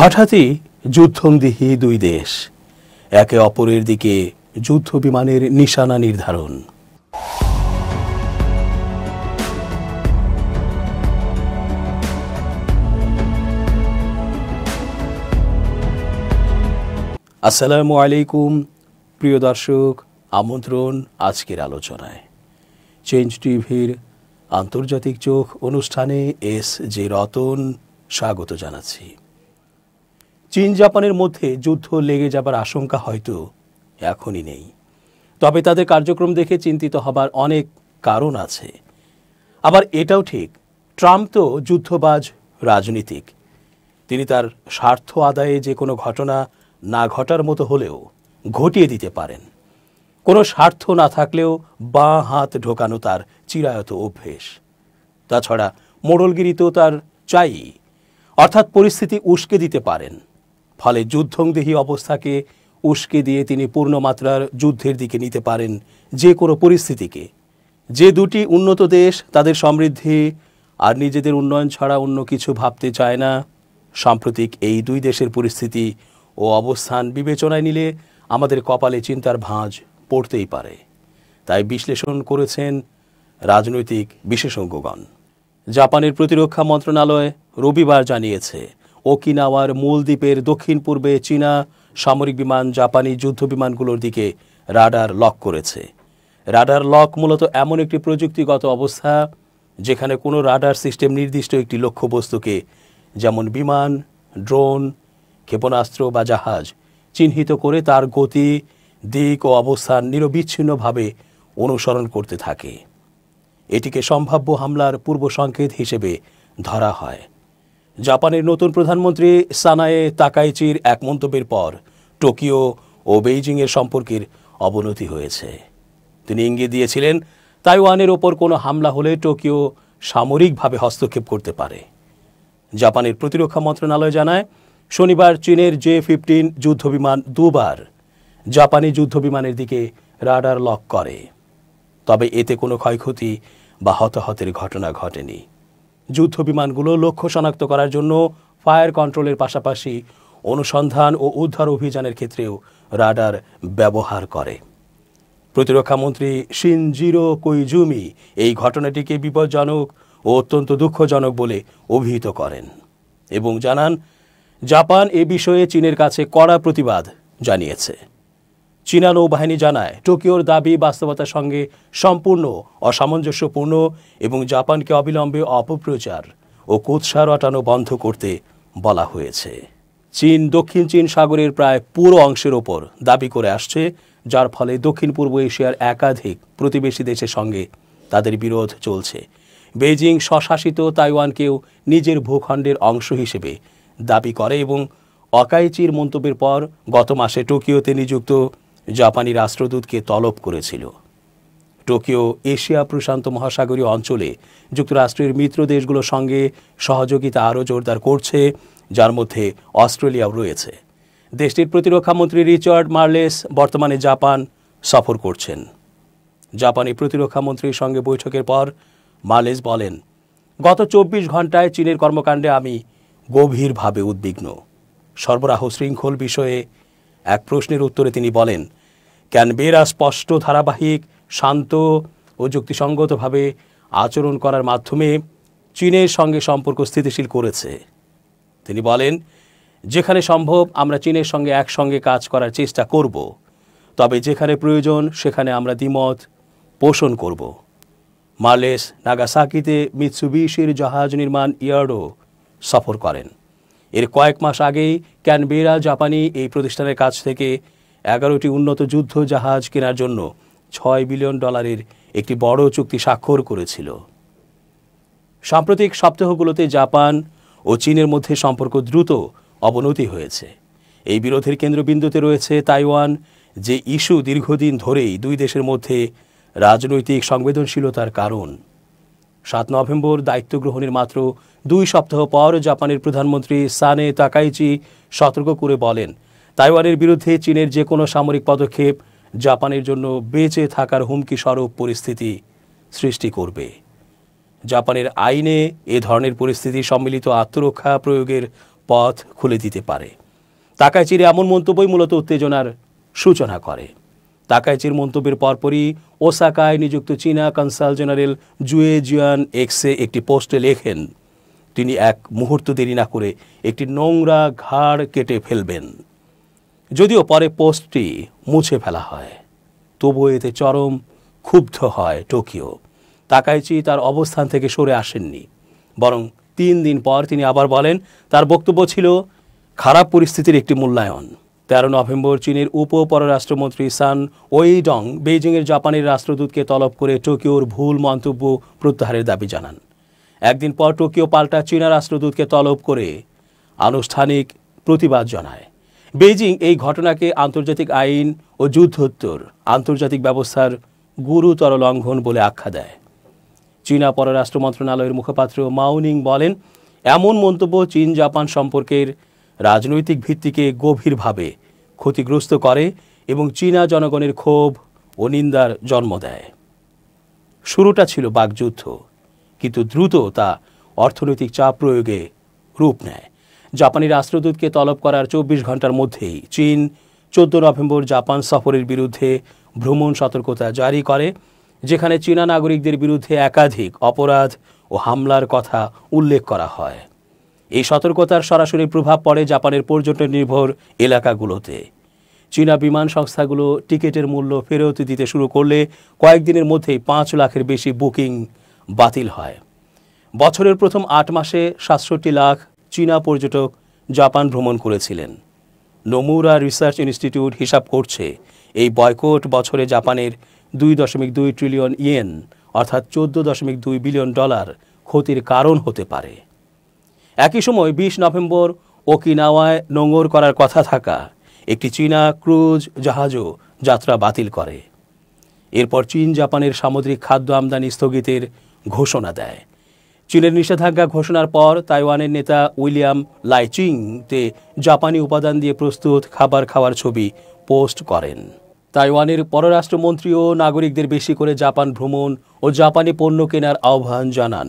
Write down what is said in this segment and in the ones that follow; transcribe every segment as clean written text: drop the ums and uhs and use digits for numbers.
হঠাৎই যুদ্ধংদেহী দুই দেশ, একে অপরের দিকে যুদ্ধ বিমানের নিশানা নির্ধারণ। আসসালামু আলাইকুম প্রিয় দর্শক, আমন্ত্রণ আজকের আলোচনায়। চেঞ্জ টিভির আন্তর্জাতিক চোখ অনুষ্ঠানে এস জে রতন স্বাগত জানাচ্ছি। চীন জাপানের মধ্যে যুদ্ধ লেগে যাবার আশঙ্কা হয়তো এখনই নেই, তবে তাদের কার্যক্রম দেখে চিন্তিত হবার অনেক কারণ আছে। আবার এটাও ঠিক, ট্রাম্প তো যুদ্ধবাজ রাজনীতিক। তিনি তার স্বার্থ আদায়ে যে কোনো ঘটনা না ঘটার মতো হলেও ঘটিয়ে দিতে পারেন। কোনো স্বার্থ না থাকলেও বাঁ হাত ঢোকানো তার চিরায়ত অভ্যেস। তাছাড়া মোড়লগিরি তো তার চাই, অর্থাৎ পরিস্থিতি উস্কে দিতে পারেন। ফলে যুদ্ধংদেহী অবস্থাকে উস্কে দিয়ে তিনি পূর্ণমাত্রার যুদ্ধের দিকে নিতে পারেন যে কোনো পরিস্থিতিকে। যে দুটি উন্নত দেশ তাদের সমৃদ্ধি আর নিজেদের উন্নয়ন ছাড়া অন্য কিছু ভাবতে চায় না, সাম্প্রতিক এই দুই দেশের পরিস্থিতি ও অবস্থান বিবেচনায় নিলে আমাদের কপালে চিন্তার ভাঁজ পড়তেই পারে। তাই বিশ্লেষণ করেছেন রাজনৈতিক বিশেষজ্ঞগণ। জাপানের প্রতিরক্ষা মন্ত্রণালয় রবিবার জানিয়েছে, ওকিনাওয়ার মূল দ্বীপের দক্ষিণ পূর্বে চীনা সামরিক বিমান জাপানি যুদ্ধ বিমানগুলোর দিকে রাডার লক করেছে। রাডার লক মূলত এমন একটি প্রযুক্তিগত অবস্থা যেখানে কোনো রাডার সিস্টেম নির্দিষ্ট একটি লক্ষ্যবস্তুকে, যেমন বিমান, ড্রোন, ক্ষেপণাস্ত্র বা জাহাজ, চিহ্নিত করে তার গতি, দিক ও অবস্থান নিরবিচ্ছিন্নভাবে অনুসরণ করতে থাকে। এটিকে সম্ভাব্য হামলার পূর্ব সংকেত হিসেবে ধরা হয়। জাপানের নতুন প্রধানমন্ত্রী সানায়ে তাকাইচির এক মন্তব্যের পর টোকিও ও বেইজিংয়ের সম্পর্কের অবনতি হয়েছে। তিনি ইঙ্গিত দিয়েছিলেন, তাইওয়ানের ওপর কোনো হামলা হলে টোকিও সামরিকভাবে হস্তক্ষেপ করতে পারে। জাপানের প্রতিরক্ষা মন্ত্রণালয় জানায়, শনিবার চীনের J-15 যুদ্ধবিমান দুবার জাপানি যুদ্ধবিমানের দিকে রাডার লক করে। তবে এতে কোনো ক্ষয়ক্ষতি বা হতাহতের ঘটনা ঘটেনি। যুদ্ধবিমানগুলো লক্ষ্য শনাক্ত করার জন্য ফায়ার কন্ট্রোলের পাশাপাশি অনুসন্ধান ও উদ্ধার অভিযানের ক্ষেত্রেও রাডার ব্যবহার করে। প্রতিরক্ষামন্ত্রী শিনজিরো কোইজুমি এই ঘটনাটিকে বিপজ্জনক ও অত্যন্ত দুঃখজনক বলে অভিহিত করেন এবং জানান, জাপান এ বিষয়ে চীনের কাছে কড়া প্রতিবাদ জানিয়েছে। চীনা নৌবাহিনী জানায়, টোকিওর দাবি বাস্তবতার সঙ্গে সম্পূর্ণ অসামঞ্জস্যপূর্ণ এবং জাপানকে অবিলম্বে অপপ্রচার ও কুৎসা রটানো বন্ধ করতে বলা হয়েছে। চীন দক্ষিণ চীন সাগরের প্রায় পুরো অংশের ওপর দাবি করে আসছে, যার ফলে দক্ষিণ পূর্ব এশিয়ার একাধিক প্রতিবেশী দেশের সঙ্গে তাদের বিরোধ চলছে। বেইজিং স্বশাসিত তাইওয়ানকেও নিজের ভূখণ্ডের অংশ হিসেবে দাবি করে এবং অকাইচির মন্তব্যের পর গত মাসে টোকিওতে নিযুক্ত জাপানি রাষ্ট্রদূতকে তলব করেছিল। টোকিও এশিয়া প্রশান্ত মহাসাগরীয় অঞ্চলে যুক্তরাষ্ট্রের মিত্র দেশগুলোর সঙ্গে সহযোগিতা আরও জোরদার করছে, যার মধ্যে অস্ট্রেলিয়াও রয়েছে। দেশটির প্রতিরক্ষামন্ত্রী রিচার্ড মার্লেস বর্তমানে জাপান সফর করছেন। জাপানি প্রতিরক্ষামন্ত্রীর সঙ্গে বৈঠকের পর মার্লেস বলেন, গত 24 ঘণ্টায় চীনের কর্মকাণ্ডে আমি গভীরভাবে উদ্বিগ্ন। সরবরাহ শৃঙ্খল বিষয়ে এক প্রশ্নের উত্তরে তিনি বলেন, ক্যানবেরা স্পষ্ট, ধারাবাহিক, শান্ত ও যুক্তিসঙ্গতভাবে আচরণ করার মাধ্যমে চীনের সঙ্গে সম্পর্ক স্থিতিশীল করেছে। তিনি বলেন, যেখানে সম্ভব আমরা চীনের সঙ্গে একসঙ্গে কাজ করার চেষ্টা করব, তবে যেখানে প্রয়োজন সেখানে আমরা দ্বিমত পোষণ করব। মার্লেস নাগাসাকিতে মিৎসুবিশির জাহাজ নির্মাণ ইয়ার্ডও সফর করেন। এর কয়েক মাস আগেই ক্যানবেরা জাপানি এই প্রতিষ্ঠানের কাছ থেকে 11টি উন্নত যুদ্ধ জাহাজ কেনার জন্য $6 বিলিয়ন একটি বড় চুক্তি স্বাক্ষর করেছিল। সাম্প্রতিক সপ্তাহগুলোতে জাপান ও চীনের মধ্যে সম্পর্ক দ্রুত অবনতি হয়েছে। এই বিরোধের কেন্দ্রবিন্দুতে রয়েছে তাইওয়ান, যে ইস্যু দীর্ঘদিন ধরেই দুই দেশের মধ্যে রাজনৈতিক সংবেদনশীলতার কারণ। 7 নভেম্বর দায়িত্ব গ্রহণের মাত্র 2 সপ্তাহ পর জাপানের প্রধানমন্ত্রী সানে তাকাইচি সতর্ক করে বলেন, তাইওয়ানের বিরুদ্ধে চীনের যে কোনো সামরিক পদক্ষেপ জাপানের জন্য বেঁচে থাকার হুমকি স্বরূপ পরিস্থিতি সৃষ্টি করবে। জাপানের আইনে এ ধরনের পরিস্থিতি সম্মিলিত আত্মরক্ষা প্রয়োগের পথ খুলে দিতে পারে। তাকাইচির এমন মন্তব্যই মূলত উত্তেজনার সূচনা করে। তাকাইচির মন্তব্যের পরপরই ওসাকায় নিযুক্ত চীনা কনসাল জেনারেল জুয়ে জিয়ান এক্সে একটি পোস্টে লেখেন, তিনি এক মুহূর্ত দেরি না করে একটি নোংরা ঘাড় কেটে ফেলবেন। যদিও পরে পোস্টটি মুছে ফেলা হয়, তবুও এতে চরম ক্ষুব্ধ হয় টোকিও। তাকাইচি তার অবস্থান থেকে সরে আসেননি, বরং 3 দিন পর তিনি আবার বলেন তার বক্তব্য ছিল খারাপ পরিস্থিতির একটি মূল্যায়ন। 13 নভেম্বর চীনের উপ পররাষ্ট্রমন্ত্রী সান ওয়েইডং বেইজিংয়ের জাপানের রাষ্ট্রদূতকে তলব করে টোকিওর ভুল মন্তব্য প্রত্যাহারের দাবি জানান। একদিন পর টোকিও পাল্টা চীনা রাষ্ট্রদূতকে তলব করে আনুষ্ঠানিক প্রতিবাদ জানায়। বেইজিং এই ঘটনাকে আন্তর্জাতিক আইন ও যুদ্ধোত্তর আন্তর্জাতিক ব্যবস্থার গুরুতর লঙ্ঘন বলে আখ্যা দেয়। চীনা পররাষ্ট্র মন্ত্রণালয়ের মুখপাত্র মাওনিং বলেন, এমন মন্তব্য চীন জাপান সম্পর্কের রাজনৈতিক ভিত্তিকে গভীরভাবে ক্ষতিগ্রস্ত করে এবং চীনা জনগণের ক্ষোভ ও নিন্দার জন্ম দেয়। শুরুটা ছিল বাকযুদ্ধ, কিন্তু দ্রুত তা অর্থনৈতিক চাপ প্রয়োগে রূপ নেয়। জাপানি রাষ্ট্রদূতকে তলব করার 24 ঘন্টার মধ্যেই চীন 14 নভেম্বর জাপান সফরের বিরুদ্ধে ভ্রমণ সতর্কতা জারি করে, যেখানে চীনা নাগরিকদের বিরুদ্ধে একাধিক অপরাধ ও হামলার কথা উল্লেখ করা হয়। এই সতর্কতার সরাসরি প্রভাব পড়ে জাপানের পর্যটন নির্ভর এলাকাগুলোতে। চীনা বিমান সংস্থাগুলো টিকিটের মূল্য ফেরত দিতে শুরু করলে কয়েকদিনের মধ্যেই 5 লাখের বেশি বুকিং বাতিল হয়। বছরের প্রথম 8 মাসে 67 লাখ চীনা পর্যটক জাপান ভ্রমণ করেছিলেন। নোমুরা রিসার্চ ইনস্টিটিউট হিসাব করছে এই বয়কট বছরে জাপানের 2.2 ট্রিলিয়ন ইয়েন অর্থাৎ $14.2 বিলিয়ন ক্ষতির কারণ হতে পারে। একই সময় 20 নভেম্বর ওকিনাওয়ায় নোঙর করার কথা থাকা একটি চীনা ক্রুজ জাহাজও যাত্রা বাতিল করে। এরপর চীন জাপানের সামুদ্রিক খাদ্য আমদানি স্থগিতের ঘোষণা দেয়। চীনের নিষেধাজ্ঞা ঘোষণার পর তাইওয়ানের নেতা উইলিয়াম লাইচিং-তে জাপানি উপাদান দিয়ে প্রস্তুত খাবার খাওয়ার ছবি পোস্ট করেন। তাইওয়ানের পররাষ্ট্রমন্ত্রীও নাগরিকদের বেশি করে জাপান ভ্রমণ ও জাপানি পণ্য কেনার আহ্বান জানান।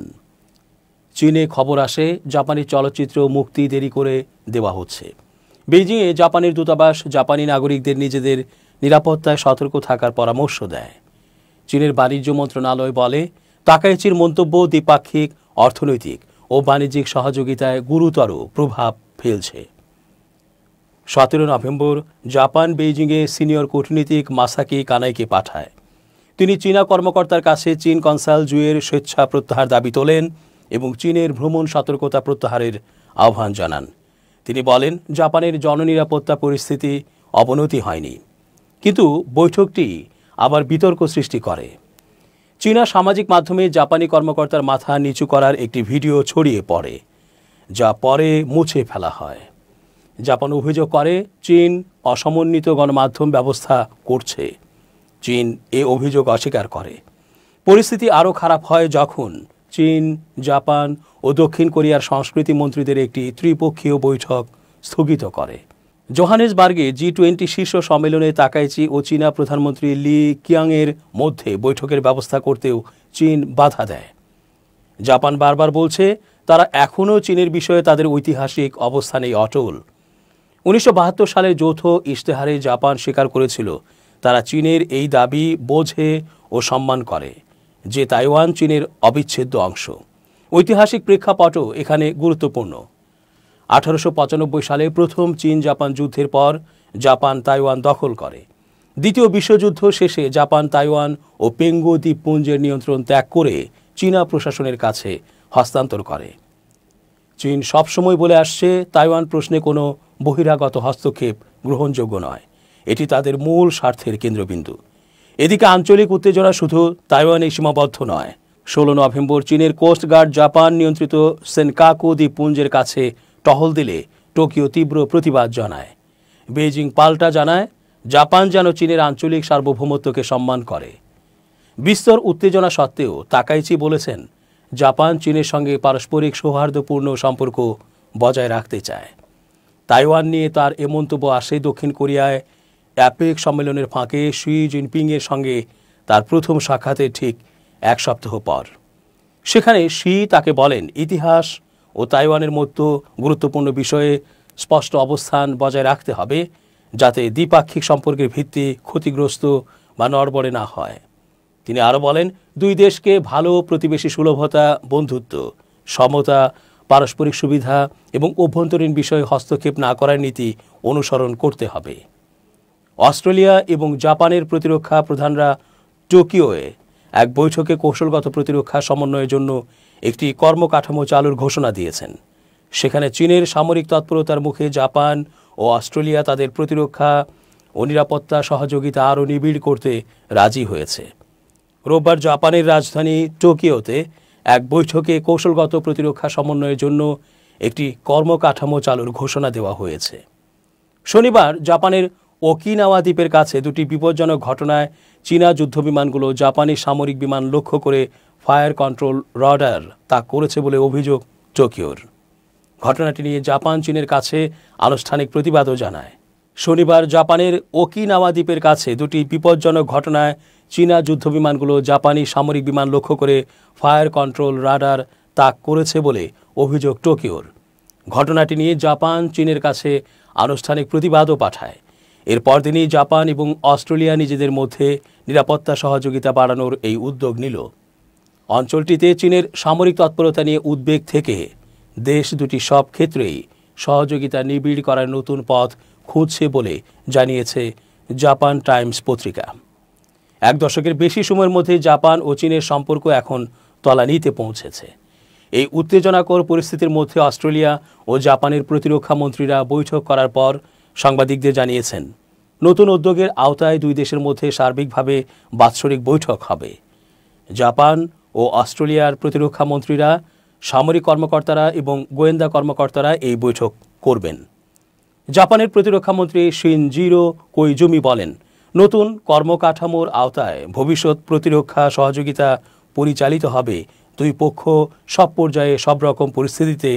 চীনে খবর আসে জাপানি চলচ্চিত্র মুক্তি দেরি করে দেওয়া হচ্ছে। বেইজিংয়ে জাপানের দূতাবাস জাপানি নাগরিকদের নিজেদের নিরাপত্তায় সতর্ক থাকার পরামর্শ দেয়। চীনের বাণিজ্য মন্ত্রণালয় বলে, তাকাইচির মন্তব্য দ্বিপাক্ষিক অর্থনৈতিক ও বাণিজ্যিক সহযোগিতায় গুরুতর প্রভাব ফেলছে। 17 নভেম্বর জাপান বেইজিংয়ে সিনিয়র কূটনীতিক মাসাকি কানাইকে পাঠায়। তিনি চীনা কর্মকর্তার কাছে চীন কনসাল জুয়ের স্বেচ্ছা প্রত্যাহার দাবি তোলেন এবং চীনের ভ্রমণ সতর্কতা প্রত্যাহারের আহ্বান জানান। তিনি বলেন, জাপানের জননিরাপত্তা পরিস্থিতি অবনতি হয়নি, কিন্তু বৈঠকটি আবার বিতর্ক সৃষ্টি করে। চীনা সামাজিক মাধ্যমে জাপানি কর্মকর্তার মাথা নিচু করার একটি ভিডিও ছড়িয়ে পড়ে, যা পরে মুছে ফেলা হয়। জাপান অভিযোগ করে চীন অসমন্বিত গণমাধ্যম ব্যবস্থা করছে। চীন এ অভিযোগ অস্বীকার করে। পরিস্থিতি আরও খারাপ হয় যখন চীন, জাপান ও দক্ষিণ কোরিয়ার সংস্কৃতি মন্ত্রীদের একটি ত্রিপক্ষীয় বৈঠক স্থগিত করে। জোহানেসবার্গে G20 শীর্ষ সম্মেলনে তাকাইচি ও চীনা প্রধানমন্ত্রী লি কিয়াংয়ের মধ্যে বৈঠকের ব্যবস্থা করতেও চীন বাধা দেয়। জাপান বারবার বলছে তারা এখনও চীনের বিষয়ে তাদের ঐতিহাসিক অবস্থানেই অটল। 1972 সালের যৌথ ইশতেহারে জাপান স্বীকার করেছিল তারা চীনের এই দাবি বোঝে ও সম্মান করে যে তাইওয়ান চীনের অবিচ্ছেদ্য অংশ। ঐতিহাসিক প্রেক্ষাপটও এখানে গুরুত্বপূর্ণ। 1895 সালে প্রথম চীন জাপান যুদ্ধের পর জাপান তাইওয়ান দখল করে। দ্বিতীয় বিশ্বযুদ্ধ শেষে জাপান তাইওয়ান ও পেঙ্গু দ্বীপপুঞ্জের নিয়ন্ত্রণ ত্যাগ করে চীনা প্রশাসনের কাছে হস্তান্তর করে। চীন সবসময় বলে আসছে তাইওয়ান প্রশ্নে কোনো বহিরাগত হস্তক্ষেপ গ্রহণযোগ্য নয়, এটি তাদের মূল স্বার্থের কেন্দ্রবিন্দু। এদিকে আঞ্চলিক উত্তেজনা শুধু তাইওয়ানে সীমাবদ্ধ নয়। 16 নভেম্বর চীনের কোস্টগার্ড জাপান নিয়ন্ত্রিত সেনকাকু দ্বীপপুঞ্জের কাছে টহল দিলে টোকিও তীব্র প্রতিবাদ জানায়। বেইজিং পাল্টা জানায় জাপান যেন চীনের আঞ্চলিক সার্বভৌমত্বকে সম্মান করে। বিস্তর উত্তেজনা সত্ত্বেও তাকাইচি বলেছেন জাপান চীনের সঙ্গে পারস্পরিক সৌহার্দ্যপূর্ণ সম্পর্ক বজায় রাখতে চায়। তাইওয়ান নিয়ে তার এ মন্তব্য আসে দক্ষিণ কোরিয়ায় অ্যাপেক সম্মেলনের ফাঁকে শি জিনপিংয়ের সঙ্গে তার প্রথম সাক্ষাতের ঠিক 1 সপ্তাহ পর। সেখানে শি তাকে বলেন ইতিহাস ও তাইওয়ানের মতো গুরুত্বপূর্ণ বিষয়ে স্পষ্ট অবস্থান বজায় রাখতে হবে, যাতে দ্বিপাক্ষিক সম্পর্কের ভিত্তি ক্ষতিগ্রস্ত বা নড়বড়ে না হয়। তিনি আরও বলেন, দুই দেশকে ভালো প্রতিবেশী সুলভতা, বন্ধুত্ব, সমতা, পারস্পরিক সুবিধা এবং অভ্যন্তরীণ বিষয়ে হস্তক্ষেপ না করার নীতি অনুসরণ করতে হবে। অস্ট্রেলিয়া এবং জাপানের প্রতিরক্ষা প্রধানরা টোকিওয়ে এক বৈঠকে কৌশলগত প্রতিরক্ষা সমন্বয়ের জন্য একটি কর্মকাঠামো চালুর ঘোষণা দিয়েছেন। সেখানে চীনের সামরিক তৎপরতার মুখে জাপান ও অস্ট্রেলিয়া তাদের প্রতিরক্ষা ও নিরাপত্তা সহযোগিতা আরও নিবিড় করতে রাজি হয়েছে। রোববার জাপানের রাজধানী টোকিওতে এক বৈঠকে কৌশলগত প্রতিরক্ষা সমন্বয়ের জন্য একটি কর্মকাঠামো চালুর ঘোষণা দেওয়া হয়েছে। শনিবার জাপানের ওকিনাওয়া দ্বীপের কাছে দুটি বিপজ্জনক ঘটনায় চীনা যুদ্ধবিমানগুলো জাপানি সামরিক বিমান লক্ষ্য করে ফায়ার কন্ট্রোল রাডার তাক করেছে বলে অভিযোগ টোকিওর। ঘটনাটি নিয়ে জাপান চীনের কাছে আনুষ্ঠানিক প্রতিবাদও জানায়। শনিবার জাপানের ওকিনাওয়া দ্বীপের কাছে দুটি বিপজ্জনক ঘটনায় চীনা যুদ্ধবিমানগুলো জাপানি সামরিক বিমান লক্ষ্য করে ফায়ার কন্ট্রোল রাডার তাক করেছে বলে অভিযোগ টোকিওর। ঘটনাটি নিয়ে জাপান চীনের কাছে আনুষ্ঠানিক প্রতিবাদও পাঠায়। এর পরদিনই জাপান এবং অস্ট্রেলিয়া নিজেদের মধ্যে নিরাপত্তা সহযোগিতা বাড়ানোর এই উদ্যোগ নিল। অঞ্চলটিতে চীনের সামরিক তৎপরতা নিয়ে উদ্বেগ থেকে দেশ দুটি সব ক্ষেত্রেই সহযোগিতা নিবিড় করার নতুন পথ খুঁজছে বলে জানিয়েছে জাপান টাইমস পত্রিকা। এক দশকের বেশি সময়ের মধ্যে জাপান ও চীনের সম্পর্ক এখন তলানিতে পৌঁছেছে। এই উত্তেজনাকর পরিস্থিতির মধ্যে অস্ট্রেলিয়া ও জাপানের প্রতিরক্ষা মন্ত্রীরা বৈঠক করার পর সাংবাদিকদের জানিয়েছেন, নতুন উদ্যোগের আওতায় দুই দেশের মধ্যে সার্বিকভাবে বাৎসরিক বৈঠক হবে। জাপান ও অস্ট্রেলিয়ার প্রতিরক্ষা মন্ত্রীরা, সামরিক কর্মকর্তারা এবং গোয়েন্দা কর্মকর্তারা এই বৈঠক করবেন। জাপানের প্রতিরক্ষা মন্ত্রী শিনজিরো কোইজুমি বলেন, নতুন কর্মকাঠামোর আওতায় ভবিষ্যৎ প্রতিরক্ষা সহযোগিতা পরিচালিত হবে। দুই পক্ষ সব পর্যায়ে সব রকম পরিস্থিতিতে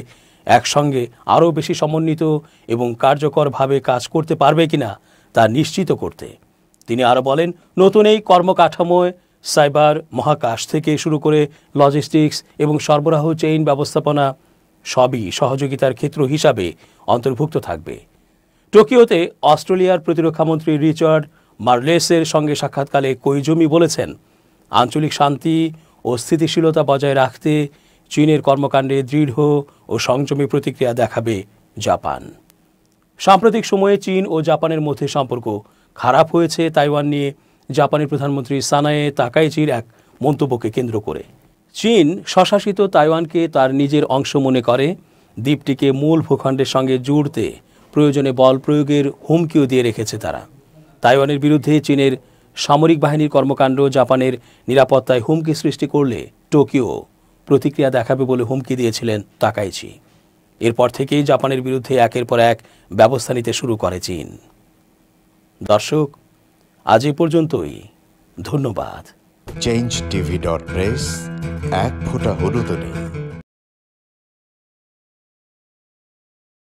একসঙ্গে আরও বেশি সমন্বিত এবং কার্যকরভাবে কাজ করতে পারবে কিনা তা নিশ্চিত করতে। তিনি আরও বলেন, নতুন এই কর্মকাঠামোয় সাইবার, মহাকাশ থেকে শুরু করে লজিস্টিক্স এবং সরবরাহ চেইন ব্যবস্থাপনা সবই সহযোগিতার ক্ষেত্র হিসাবে অন্তর্ভুক্ত থাকবে। টোকিওতে অস্ট্রেলিয়ার প্রতিরক্ষামন্ত্রী রিচার্ড মার্লেসের সঙ্গে সাক্ষাৎকালে কোইজুমি বলেছেন, আঞ্চলিক শান্তি ও স্থিতিশীলতা বজায় রাখতে চীনের কর্মকাণ্ডে দৃঢ় ও সংযমী প্রতিক্রিয়া দেখাবে জাপান। সাম্প্রতিক সময়ে চীন ও জাপানের মধ্যে সম্পর্ক খারাপ হয়েছে তাইওয়ান নিয়ে জাপানের প্রধানমন্ত্রী সানায়ে তাকাইচির এক মন্তব্যকে কেন্দ্র করে। চীন স্বশাসিত তাইওয়ানকে তার নিজের অংশ মনে করে, দ্বীপটিকে মূল ভূখণ্ডের সঙ্গে জুড়তে প্রয়োজনে বল প্রয়োগের হুমকিও দিয়ে রেখেছে তারা। তাইওয়ানের বিরুদ্ধে চীনের সামরিক বাহিনীর কর্মকাণ্ড জাপানের নিরাপত্তায় হুমকি সৃষ্টি করলে টোকিও প্রতিক্রিয়া দেখাবে বলে হুমকি দিয়েছিলেন তাকাইচি। এরপর থেকেই জাপানের বিরুদ্ধে একের পর এক ব্যবস্থা নিতে শুরু করে চীন। দর্শক, আজ এ পর্যন্তই। ধন্যবাদ। change tv.press এক ফোঁটা হলুদ নেই।